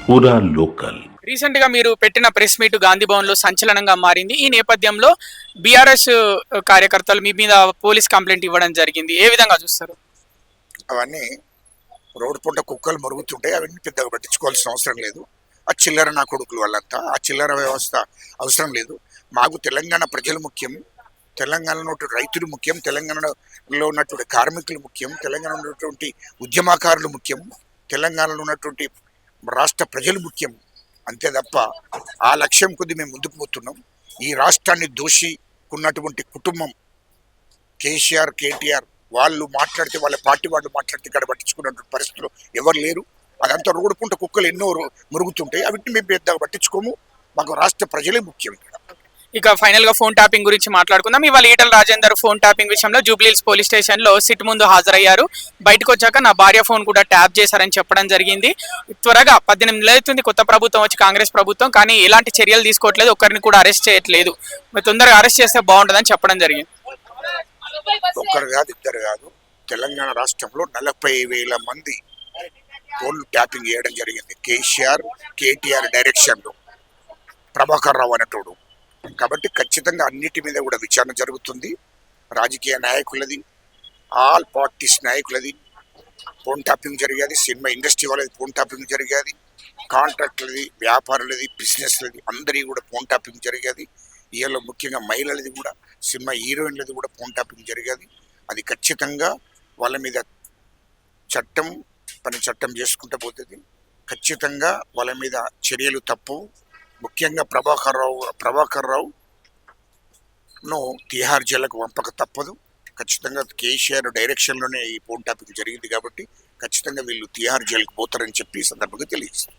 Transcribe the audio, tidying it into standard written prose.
పూరా local. Recent గా మీరు పెట్టిన ప్రెస్ మీట్ గాంధీ భవన్ లో సంచలనంగా మారింది. ఈ నేపథ్యంలో బీఆర్ఎస్ కార్యకర్తలు మీ మీద పోలీస్ కంప్లైంట్ ఇవ్వడం జరిగింది. ఏ విధంగా చూస్తారు? అవన్నీ రోడ్డు పూట కుక్కలు మరుగుతుంటే అవన్నీ పెద్దగా పట్టించుకోవాల్సిన అవసరం లేదు. ఆ చిల్లర నా కొడుకులు వాళ్ళంతా ఆ చిల్లర వ్యవస్థ అవసరం లేదు. మాకు తెలంగాణ ప్రజలు ముఖ్యం, తెలంగాణలో ఉన్నటువంటి రైతులు ముఖ్యం, తెలంగాణలో ఉన్నటువంటి కార్మికులు ముఖ్యం, తెలంగాణలో ఉన్నటువంటి ఉద్యమకారులు ముఖ్యం, తెలంగాణలో ఉన్నటువంటి రాష్ట్ర ప్రజలు ముఖ్యం. అంతే తప్ప ఆ లక్ష్యం కొద్ది మేము ముందుకు పోతున్నాం. ఈ రాష్ట్రాన్ని దోషికున్నటువంటి కుటుంబం కేసీఆర్, కేటీఆర్ వాళ్ళు మాట్లాడితే, వాళ్ళ పార్టీ వాళ్ళు మాట్లాడితే ఇక్కడ పట్టించుకున్నటువంటి పరిస్థితులు ఎవరు లేరు. అదంతా రోడ్డు పూట కుక్కలు ఎన్నో మురుగుతుంటాయి, అవిటిని మేము పెద్దగా పట్టించుకోము. మాకు రాష్ట్ర ప్రజలే ముఖ్యం. ఇక ఫైనల్ గా ఫోన్ ట్యాపింగ్ గురించి మాట్లాడుకుందాం. ఇవాళ ఈటల రాజేందర్ ఫోన్ ట్యాపింగ్ విషయంలో జూబ్లీహిల్స్ పోలీస్ స్టేషన్ లో సిట్ ముందు హాజరయ్యారు. బయటకు వచ్చాక నా భార్య ఫోన్ కూడా ట్యాప్ చేశారని చెప్పడం జరిగింది. త్వరగా 18 నెలలు అవుతుంది కొత్త ప్రభుత్వం వచ్చి, కాంగ్రెస్ ప్రభుత్వం, కానీ ఎలాంటి చర్యలు తీసుకోవట్లేదు, ఒక్కరిని కూడా అరెస్ట్ చేయట్లేదు. తొందరగా అరెస్ట్ చేస్తే బాగుంటుందని చెప్పడం జరిగింది. ఒక్కరు కాదు, ఇద్దరు కాదు, తెలంగాణ రాష్ట్రంలో 40,000 మంది ఫోన్లు ట్యాపింగ్ చేయడం జరిగింది. కేసీఆర్, కేటీఆర్ డైరెక్షన్ లో ప్రభాకర్ రావు అనేటోడు. కాబట్టి ఖచ్చితంగా అన్నిటి మీద కూడా విచారణ జరుగుతుంది. రాజకీయ నాయకులది, ఆల్ పార్టీస్ నాయకులది ఫోన్ ట్యాపింగ్ జరిగేది, సినిమా ఇండస్ట్రీ వాళ్ళది ఫోన్ ట్యాపింగ్ జరిగేది, కాంట్రాక్టులది, వ్యాపారులది, బిజినెస్లది అందరి కూడా ఫోన్ ట్యాపింగ్ జరిగేది. ఈలో ముఖ్యంగా మహిళలది కూడా, సినిమా హీరోయిన్లది కూడా ఫోన్ ట్యాపింగ్ జరిగేది. అది ఖచ్చితంగా వాళ్ళ మీద చట్టం చేసుకుంటూ పోతుంది. ఖచ్చితంగా వాళ్ళ మీద చర్యలు తప్పు. ముఖ్యంగా ప్రభాకర్ రావును తిహార్ జైలుకు పంపక తప్పదు. ఖచ్చితంగా కేసీఆర్ డైరెక్షన్లోనే ఈ ఫోన్ ట్యాపింగ్ జరిగింది కాబట్టి ఖచ్చితంగా వీళ్ళు తిహార్ జైలుకు పోతారని చెప్పి ఈ సందర్భంగా తెలియజేస్తారు.